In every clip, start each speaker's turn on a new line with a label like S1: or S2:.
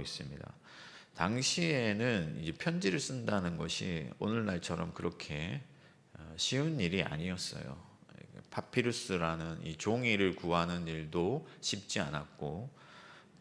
S1: 있습니다. 당시에는 이제 편지를 쓴다는 것이 오늘날처럼 그렇게 쉬운 일이 아니었어요. 파피루스라는 이 종이를 구하는 일도 쉽지 않았고,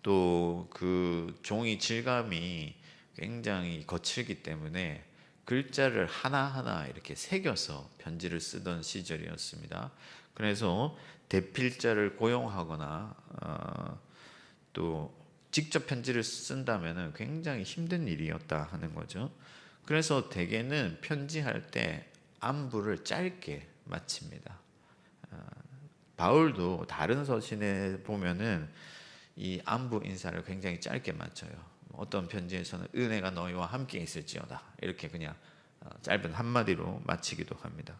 S1: 또 그 종이 질감이 굉장히 거칠기 때문에 글자를 하나하나 이렇게 새겨서 편지를 쓰던 시절이었습니다. 그래서 대필자를 고용하거나 또 직접 편지를 쓴다면 굉장히 힘든 일이었다 하는 거죠. 그래서 대개는 편지할 때 안부를 짧게 마칩니다. 바울도 다른 서신에 보면은 이 안부 인사를 굉장히 짧게 마쳐요. 어떤 편지에서는 은혜가 너희와 함께 있을지어다, 이렇게 그냥 짧은 한마디로 마치기도 합니다.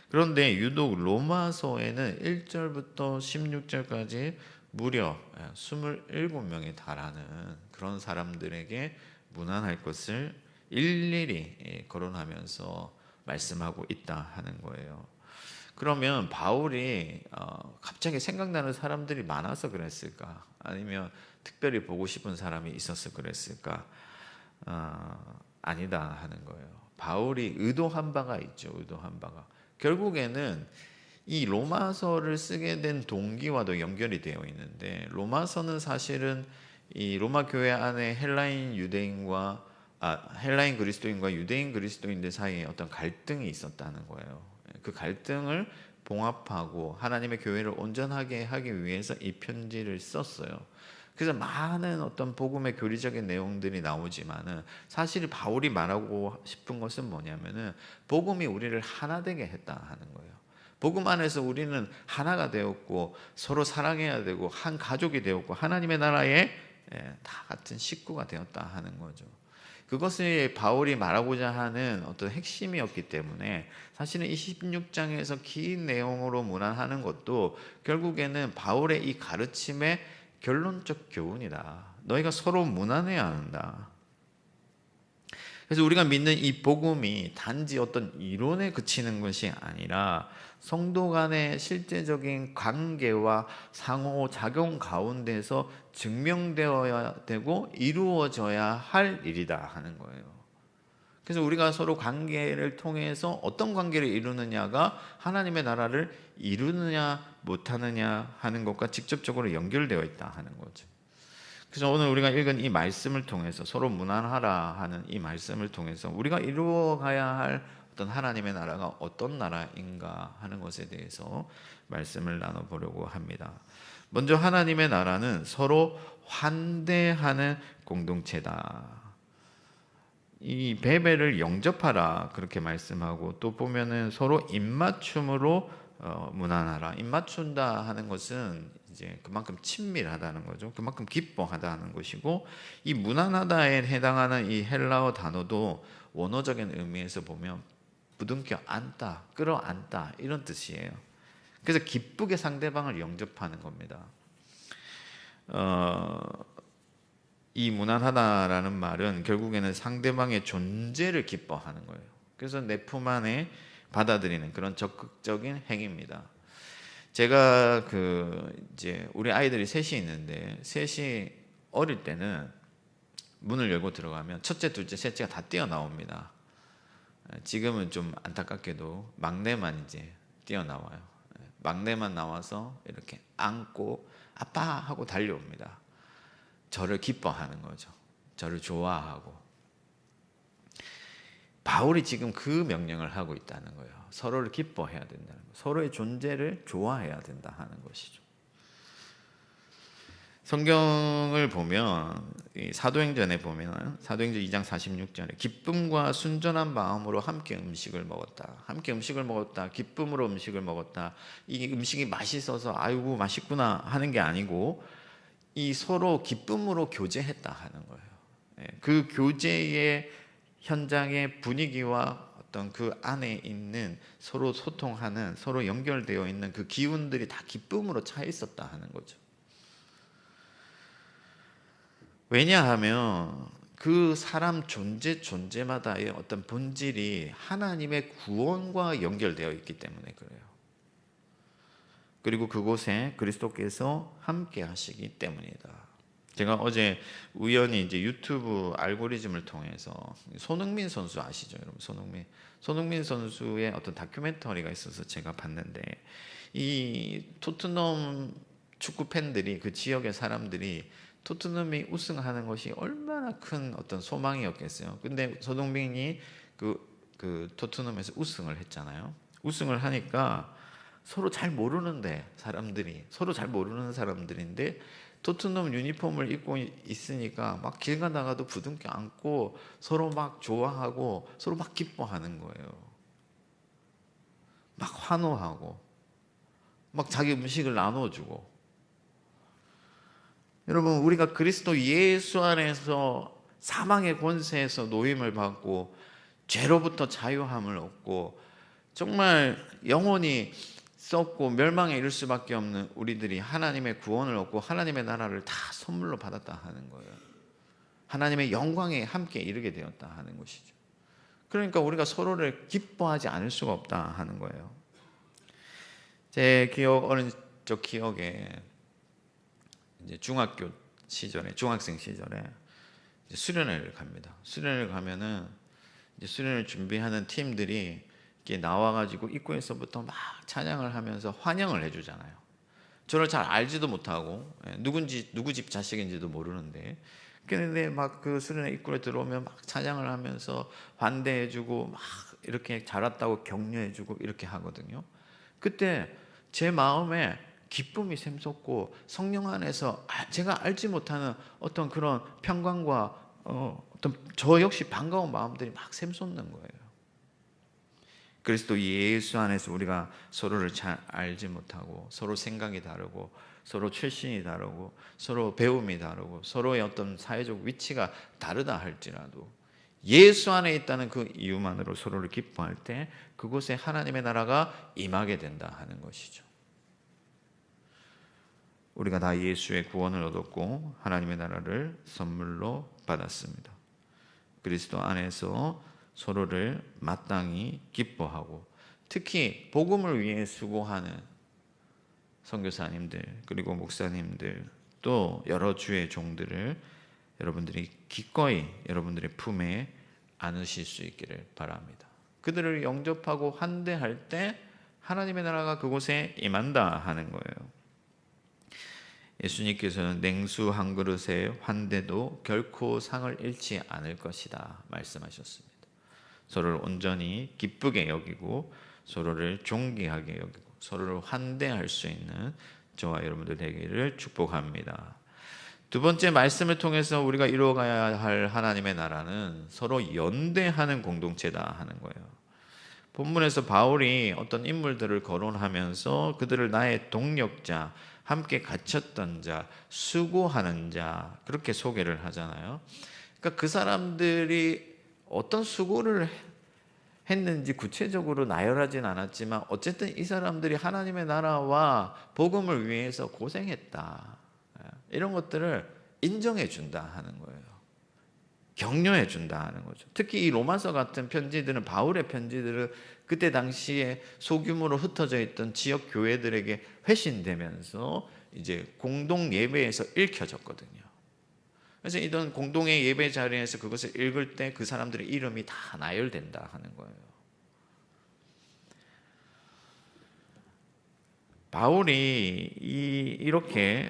S1: 그런데 유독 로마서에는 1절부터 16절까지 무려 27명에 달하는 그런 사람들에게 문안할 것을 일일이 거론하면서 말씀하고 있다 하는 거예요. 그러면 바울이 갑자기 생각나는 사람들이 많아서 그랬을까? 아니면 특별히 보고 싶은 사람이 있어서 그랬을까? 아니다 하는 거예요. 바울이 의도한 바가 있죠. 의도한 바가. 결국에는 이 로마서를 쓰게 된 동기와도 연결이 되어 있는데, 로마서는 사실은 이 로마 교회 안에 헬라인 그리스도인과 유대인 그리스도인들 사이에 어떤 갈등이 있었다는 거예요. 그 갈등을 봉합하고 하나님의 교회를 온전하게 하기 위해서 이 편지를 썼어요. 그래서 많은 어떤 복음의 교리적인 내용들이 나오지만은 사실 바울이 말하고 싶은 것은 뭐냐면은 복음이 우리를 하나 되게 했다 하는 거예요. 복음 안에서 우리는 하나가 되었고 서로 사랑해야 되고 한 가족이 되었고 하나님의 나라에 다 같은 식구가 되었다 하는 거죠. 그것이 바울이 말하고자 하는 어떤 핵심이었기 때문에 사실은 이 16장에서 긴 내용으로 문안하는 것도 결국에는 바울의 이 가르침의 결론적 교훈이다. 너희가 서로 문안해야 한다. 그래서 우리가 믿는 이 복음이 단지 어떤 이론에 그치는 것이 아니라 성도 간의 실제적인 관계와 상호작용 가운데서 증명되어야 되고 이루어져야 할 일이다 하는 거예요. 그래서 우리가 서로 관계를 통해서 어떤 관계를 이루느냐가 하나님의 나라를 이루느냐 못하느냐 하는 것과 직접적으로 연결되어 있다 하는 거죠. 그래서 오늘 우리가 읽은 이 말씀을 통해서 서로 문안하라 하는 이 말씀을 통해서 우리가 이루어가야 할 어떤 하나님의 나라가 어떤 나라인가 하는 것에 대해서 말씀을 나눠보려고 합니다. 먼저 하나님의 나라는 서로 환대하는 공동체다. 이 베베를 영접하라 그렇게 말씀하고, 또 보면은 서로 입맞춤으로 문안하라. 입맞춘다 하는 것은 이제 그만큼 친밀하다는 거죠. 그만큼 기뻐하다는 것이고, 이 문안하다에 해당하는 이 헬라어 단어도 원어적인 의미에서 보면 부둥켜 안다, 끌어안다 이런 뜻이에요. 그래서 기쁘게 상대방을 영접하는 겁니다. 이 무난하다라는 말은 결국에는 상대방의 존재를 기뻐하는 거예요. 그래서 내 품 안에 받아들이는 그런 적극적인 행위입니다. 제가 이제 우리 아이들이 셋이 있는데, 셋이 어릴 때는 문을 열고 들어가면 첫째, 둘째, 셋째가 다 뛰어나옵니다. 지금은 좀 안타깝게도 막내만 이제 뛰어나와요. 막내만 나와서 이렇게 안고 아빠 하고 달려옵니다. 저를 기뻐하는 거죠. 저를 좋아하고. 바울이 지금 그 명령을 하고 있다는 거예요. 서로를 기뻐해야 된다는 거예요. 서로의 존재를 좋아해야 된다 하는 것이죠. 성경을 보면 사도행전에 보면 사도행전 2장 46절에 기쁨과 순전한 마음으로 함께 음식을 먹었다. 함께 음식을 먹었다. 기쁨으로 음식을 먹었다. 이 음식이 맛있어서 아이고 맛있구나 하는 게 아니고 이 서로 기쁨으로 교제했다 하는 거예요. 그 교제의 현장의 분위기와 어떤 그 안에 있는 서로 소통하는, 서로 연결되어 있는 그 기운들이 다 기쁨으로 차 있었다 하는 거죠. 왜냐하면 그 사람 존재마다의 어떤 본질이 하나님의 구원과 연결되어 있기 때문에 그래요. 그리고 그곳에 그리스도께서 함께 하시기 때문이다. 제가 어제 우연히 이제 유튜브 알고리즘을 통해서 손흥민 선수 아시죠, 여러분? 손흥민 선수의 어떤 다큐멘터리가 있어서 제가 봤는데, 이 토트넘 축구 팬들이, 그 지역의 사람들이 토트넘이 우승하는 것이 얼마나 큰 어떤 소망이었겠어요. 근데 손흥민이 그 토트넘에서 우승을 했잖아요. 우승을 하니까 서로 잘 모르는 사람들인데 토트넘 유니폼을 입고 있으니까 막 길 가다가도 부둥켜 안고 서로 막 좋아하고 서로 막 기뻐하는 거예요. 막 환호하고 막 자기 음식을 나눠주고. 여러분, 우리가 그리스도 예수 안에서 사망의 권세에서 노임을 받고 죄로부터 자유함을 얻고 정말 영원히 썩고 멸망에 이를 수밖에 없는 우리들이 하나님의 구원을 얻고 하나님의 나라를 다 선물로 받았다 하는 거예요. 하나님의 영광에 함께 이르게 되었다 하는 것이죠. 그러니까 우리가 서로를 기뻐하지 않을 수가 없다 하는 거예요. 제 어린 적 기억에 이제 중학생 시절에 이제 수련회를 갑니다. 수련회를 가면은 이제 수련을 준비하는 팀들이 이렇게 나와가지고 입구에서부터 막 찬양을 하면서 환영을 해주잖아요. 저를 잘 알지도 못하고 누구 집 자식인지도 모르는데, 그런데 막 그 수련회 입구에 들어오면 막 찬양을 하면서 환대해주고 막 이렇게 잘 왔다고 격려해주고 이렇게 하거든요. 그때 제 마음에 기쁨이 샘솟고 성령 안에서 제가 알지 못하는 어떤 그런 평강과 어떤 저 역시 반가운 마음들이 막 샘솟는 거예요. 그리스도 예수 안에서 우리가 서로를 잘 알지 못하고 서로 생각이 다르고 서로 출신이 다르고 서로 배움이 다르고 서로의 어떤 사회적 위치가 다르다 할지라도 예수 안에 있다는 그 이유만으로 서로를 기뻐할 때 그곳에 하나님의 나라가 임하게 된다 하는 것이죠. 우리가 다 예수의 구원을 얻었고 하나님의 나라를 선물로 받았습니다. 그리스도 안에서 서로를 마땅히 기뻐하고, 특히 복음을 위해 수고하는 선교사님들 그리고 목사님들 또 여러 주의 종들을 여러분들이 기꺼이 여러분들의 품에 안으실 수 있기를 바랍니다. 그들을 영접하고 환대할 때 하나님의 나라가 그곳에 임한다 하는 거예요. 예수님께서는 냉수 한 그릇의 환대도 결코 상을 잃지 않을 것이다 말씀하셨습니다. 서로를 온전히 기쁘게 여기고 서로를 존귀하게 여기고 서로를 환대할 수 있는 저와 여러분들 되기를 축복합니다. 두 번째 말씀을 통해서 우리가 이루어가야 할 하나님의 나라는 서로 연대하는 공동체다 하는 거예요. 본문에서 바울이 어떤 인물들을 거론하면서 그들을 나의 동력자, 함께 갇혔던 자, 수고하는 자 그렇게 소개를 하잖아요. 그러니까 그 사람들이 어떤 수고를 했는지 구체적으로 나열하진 않았지만 어쨌든 이 사람들이 하나님의 나라와 복음을 위해서 고생했다. 이런 것들을 인정해 준다 하는 거예요. 격려해 준다 하는 거죠. 특히 이 로마서 같은 편지들은, 바울의 편지들은 그때 당시에 소규모로 흩어져 있던 지역 교회들에게 회신되면서 이제 공동 예배에서 읽혀졌거든요. 그래서 이런 공동의 예배 자리에서 그것을 읽을 때 그 사람들의 이름이 다 나열된다 하는 거예요. 바울이 이렇게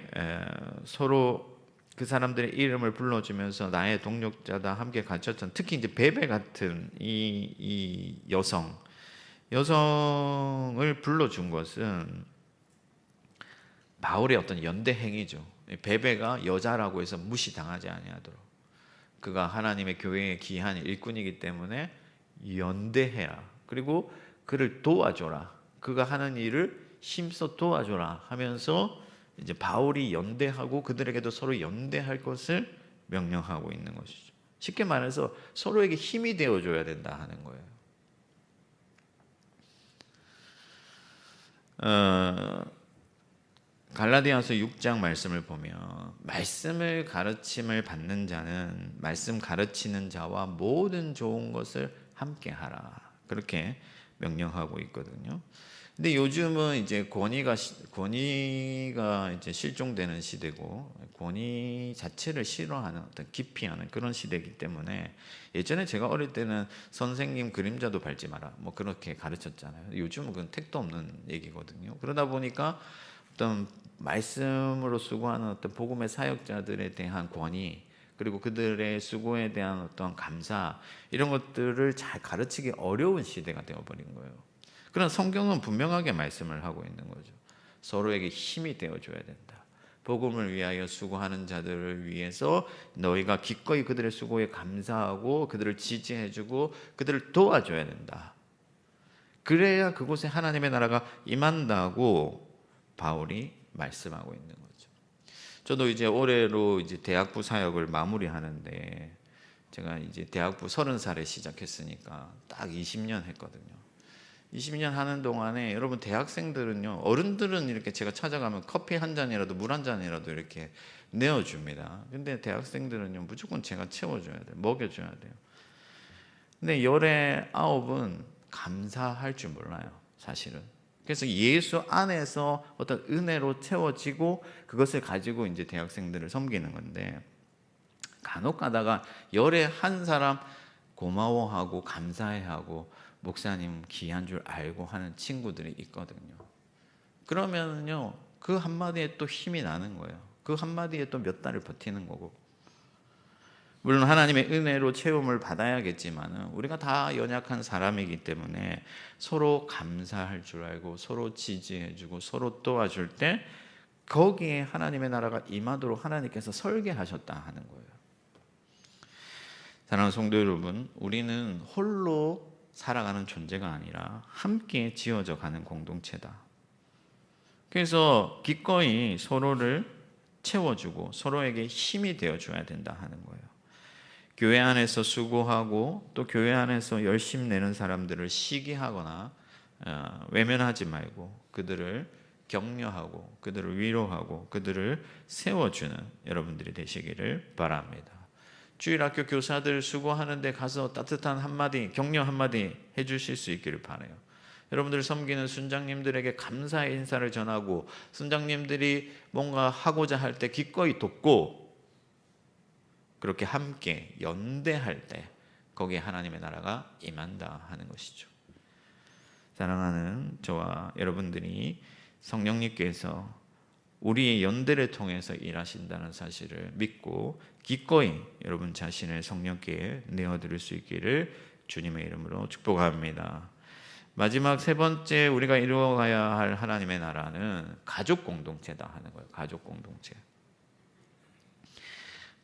S1: 서로 그 사람들의 이름을 불러주면서 나의 동력자다, 함께 갇혔던, 특히 이제 베베 같은 이 여성을 불러준 것은 바울의 어떤 연대 행위죠. 베베가 여자라고 해서 무시당하지 아니하도록, 그가 하나님의 교회의 귀한 일꾼이기 때문에 연대해라. 그리고 그를 도와줘라. 그가 하는 일을 힘써 도와줘라 하면서 이제 바울이 연대하고 그들에게도 서로 연대할 것을 명령하고 있는 것이죠. 쉽게 말해서 서로에게 힘이 되어줘야 된다 하는 거예요. 갈라디아서 6장 말씀을 보면 말씀을 가르침을 받는 자는 말씀 가르치는 자와 모든 좋은 것을 함께 하라. 그렇게 명령하고 있거든요. 근데 요즘은 이제 권위가 이제 실종되는 시대고, 권위 자체를 싫어하는, 어떤 기피하는 그런 시대이기 때문에, 예전에 제가 어릴 때는 선생님 그림자도 밟지 마라 뭐 그렇게 가르쳤잖아요. 요즘은 그건 택도 없는 얘기거든요. 그러다 보니까 어떤 말씀으로 수고하는 어떤 복음의 사역자들에 대한 권위, 그리고 그들의 수고에 대한 어떤 감사, 이런 것들을 잘 가르치기 어려운 시대가 되어버린 거예요. 그러나 성경은 분명하게 말씀을 하고 있는 거죠. 서로에게 힘이 되어줘야 된다. 복음을 위하여 수고하는 자들을 위해서 너희가 기꺼이 그들의 수고에 감사하고 그들을 지지해주고 그들을 도와줘야 된다. 그래야 그곳에 하나님의 나라가 임한다고 바울이 말씀하고 있는 거죠. 저도 이제 올해로 이제 대학부 사역을 마무리하는데, 제가 이제 대학부 30살에 시작했으니까 딱 20년 했거든요. 20년 하는 동안에 여러분, 대학생들은요, 어른들은 이렇게 제가 찾아가면 커피 한 잔이라도 물 한 잔이라도 이렇게 내어줍니다. 근데 대학생들은요, 무조건 제가 채워줘야 돼요. 먹여줘야 돼요. 근데 19은 감사할 줄 몰라요, 사실은. 그래서 예수 안에서 어떤 은혜로 채워지고 그것을 가지고 이제 대학생들을 섬기는 건데, 간혹 가다가 열에 한 사람 고마워하고 감사해하고 목사님 귀한 줄 알고 하는 친구들이 있거든요. 그러면요, 그 한마디에 또 힘이 나는 거예요. 그 한마디에 또 몇 달을 버티는 거고. 물론 하나님의 은혜로 채움을 받아야겠지만 우리가 다 연약한 사람이기 때문에 서로 감사할 줄 알고 서로 지지해주고 서로 도와줄 때 거기에 하나님의 나라가 임하도록 하나님께서 설계하셨다 하는 거예요. 사랑하는 성도 여러분, 우리는 홀로 살아가는 존재가 아니라 함께 지어져 가는 공동체다. 그래서 기꺼이 서로를 채워주고 서로에게 힘이 되어줘야 된다 하는 거예요. 교회 안에서 수고하고 또 교회 안에서 열심 내는 사람들을 시기하거나 외면하지 말고 그들을 격려하고 그들을 위로하고 그들을 세워주는 여러분들이 되시기를 바랍니다. 주일학교 교사들 수고하는데 가서 따뜻한 한마디, 격려 한마디 해주실 수 있기를 바라요. 여러분들 섬기는 순장님들에게 감사의 인사를 전하고 순장님들이 뭔가 하고자 할 때 기꺼이 돕고, 그렇게 함께 연대할 때 거기에 하나님의 나라가 임한다 하는 것이죠. 사랑하는 저와 여러분들이 성령님께서 우리의 연대를 통해서 일하신다는 사실을 믿고 기꺼이 여러분 자신을 성령께 내어드릴 수 있기를 주님의 이름으로 축복합니다. 마지막 세 번째 우리가 이루어가야 할 하나님의 나라는 가족 공동체다 하는 거예요. 가족 공동체.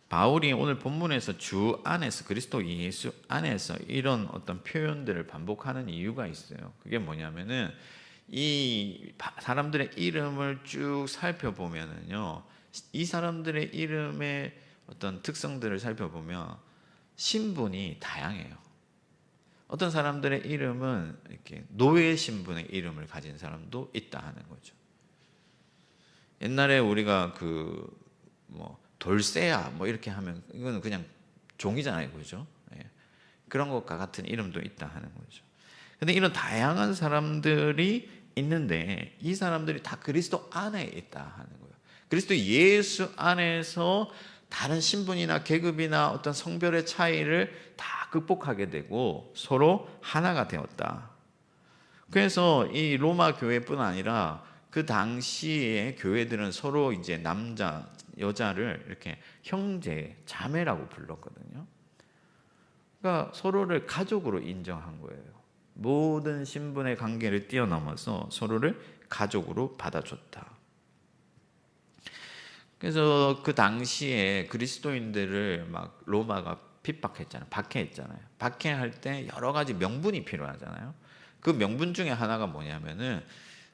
S1: 바울이 오늘 본문에서 주 안에서, 그리스도 예수 안에서 이런 어떤 표현들을 반복하는 이유가 있어요. 그게 뭐냐면은 이 사람들의 이름을 쭉 살펴보면은요, 이 사람들의 이름의 어떤 특성들을 살펴보면 신분이 다양해요. 어떤 사람들의 이름은 이렇게 노예 신분의 이름을 가진 사람도 있다 하는 거죠. 옛날에 우리가 돌쇠야 뭐 이렇게 하면 이거는 그냥 종이잖아요, 그죠? 예. 그런 것과 같은 이름도 있다 하는 거죠. 근데 이런 다양한 사람들이 있는데 이 사람들이 다 그리스도 안에 있다 하는 거예요. 그리스도 예수 안에서 다른 신분이나 계급이나 어떤 성별의 차이를 다 극복하게 되고 서로 하나가 되었다. 그래서 이 로마 교회뿐 아니라 그 당시에 교회들은 서로 이제 남자, 여자를 이렇게 형제, 자매라고 불렀거든요. 그러니까 서로를 가족으로 인정한 거예요. 모든 신분의 관계를 뛰어넘어서 서로를 가족으로 받아줬다. 그래서 그 당시에 그리스도인들을 막 로마가 핍박했잖아요. 박해했잖아요. 박해할 때 여러 가지 명분이 필요하잖아요. 그 명분 중에 하나가 뭐냐면은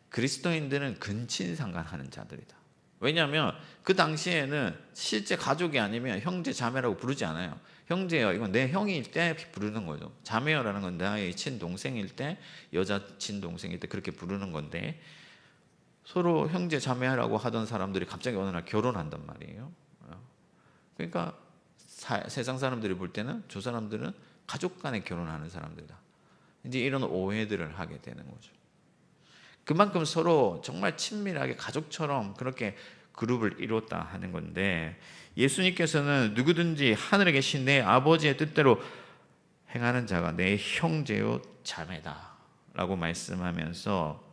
S1: 그리스도인들은 근친상간하는 자들이다. 왜냐하면 그 당시에는 실제 가족이 아니면 형제 자매라고 부르지 않아요. 형제요, 이건 내 형일 때 부르는 거죠. 자매요라는 건 나의 친동생일 때, 여자 친동생일 때 그렇게 부르는 건데, 서로 형제 자매라고 하던 사람들이 갑자기 어느 날 결혼한단 말이에요. 그러니까 세상 사람들이 볼 때는 저 사람들은 가족 간에 결혼하는 사람들이다. 이제 이런 오해들을 하게 되는 거죠. 그만큼 서로 정말 친밀하게 가족처럼 그렇게 그룹을 이뤘다 하는 건데, 예수님께서는 누구든지 하늘에 계신 내 아버지의 뜻대로 행하는 자가 내 형제요 자매다 라고 말씀하면서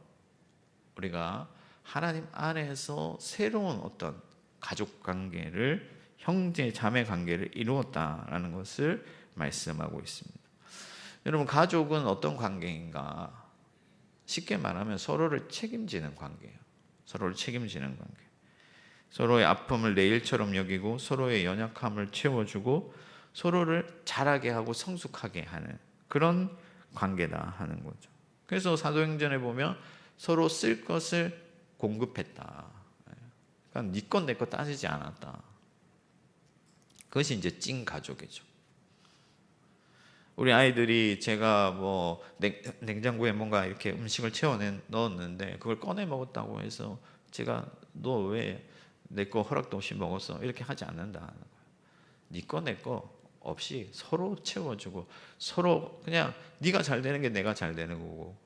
S1: 우리가 하나님 안에서 새로운 어떤 가족 관계를, 형제 자매 관계를 이루었다라는 것을 말씀하고 있습니다. 여러분, 가족은 어떤 관계인가? 쉽게 말하면 서로를 책임지는 관계예요. 서로를 책임지는 관계. 서로의 아픔을 내 일처럼 여기고 서로의 연약함을 채워주고 서로를 자라게 하고 성숙하게 하는 그런 관계다 하는 거죠. 그래서 사도행전에 보면 서로 쓸 것을 공급했다. 그러니까 네 것 내 것 따지지 않았다. 그것이 이제 찐 가족이죠. 우리 아이들이 제가 뭐 냉장고에 뭔가 이렇게 음식을 넣었는데 그걸 꺼내 먹었다고 해서 제가 너 왜 내 거 허락도 없이 먹었어? 이렇게 하지 않는다는 거예요. 네 거 내 거 없이 서로 채워주고 서로 그냥 네가 잘 되는 게 내가 잘 되는 거고,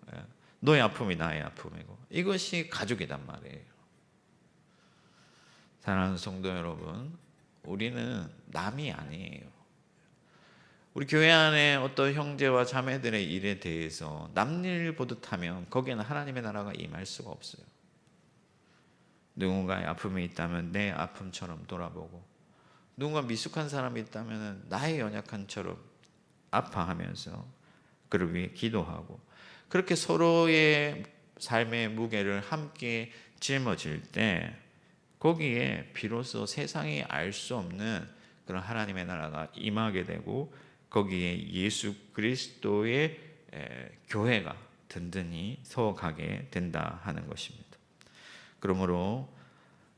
S1: 너의 아픔이 나의 아픔이고, 이것이 가족이단 말이에요. 사랑하는 성도 여러분, 우리는 남이 아니에요. 우리 교회 안에 어떤 형제와 자매들의 일에 대해서 남일 보듯 하면 거기에는 하나님의 나라가 임할 수가 없어요. 누군가의 아픔이 있다면 내 아픔처럼 돌아보고, 누군가 미숙한 사람이 있다면 나의 연약함처럼 아파하면서 그를 위해 기도하고, 그렇게 서로의 삶의 무게를 함께 짊어질 때 거기에 비로소 세상이 알 수 없는 그런 하나님의 나라가 임하게 되고, 거기에 예수 그리스도의 교회가 든든히 서가게 된다 하는 것입니다. 그러므로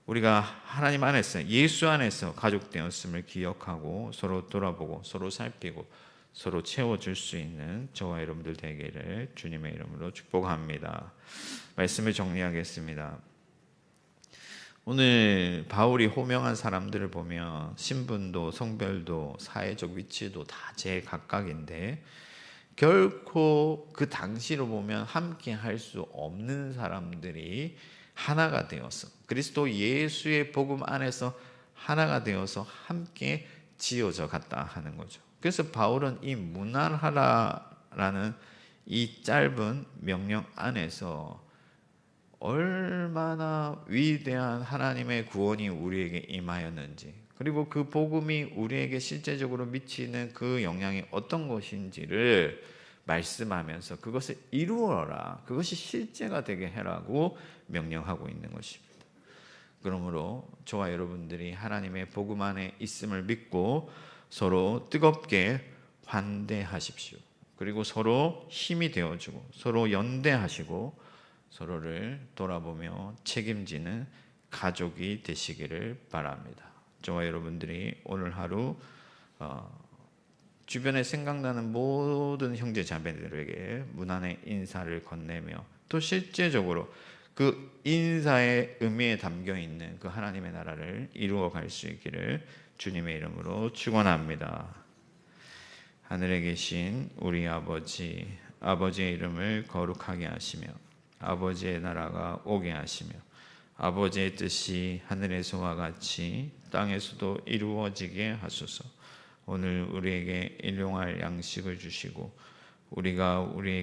S1: 우리가 하나님 안에서, 예수 안에서 가족되었음을 기억하고 서로 돌아보고 서로 살피고 서로 채워줄 수 있는 저와 여러분들 되기를 주님의 이름으로 축복합니다. 말씀을 정리하겠습니다. 오늘 바울이 호명한 사람들을 보면 신분도 성별도 사회적 위치도 다 제각각인데 결코 그 당시로 보면 함께 할 수 없는 사람들이 하나가 되어서 그리스도 예수의 복음 안에서 하나가 되어서 함께 지어져 갔다 하는 거죠. 그래서 바울은 이 문안하라라는 이 짧은 명령 안에서 얼마나 위대한 하나님의 구원이 우리에게 임하였는지, 그리고 그 복음이 우리에게 실제적으로 미치는 그 영향이 어떤 것인지를 말씀하면서 그것을 이루어라, 그것이 실제가 되게 해라고 명령하고 있는 것입니다. 그러므로 저와 여러분들이 하나님의 복음 안에 있음을 믿고 서로 뜨겁게 환대하십시오. 그리고 서로 힘이 되어주고 서로 연대하시고 서로를 돌아보며 책임지는 가족이 되시기를 바랍니다. 저와 여러분들이 오늘 하루 주변에 생각나는 모든 형제 자매들에게 문안의 인사를 건네며 또 실제적으로 그 인사의 의미에 담겨 있는 그 하나님의 나라를 이루어 갈 수 있기를 주님의 이름으로 축원합니다. 하늘에 계신 우리 아버지, 아버지의 이름을 거룩하게 하시며 아버지의 나라가 오게 하시며 아버지의 뜻이 하늘에서와 같이 땅에서도 이루어지게 하소서. 오늘 우리에게 일용할 양식을 주시고 우리가 우리에게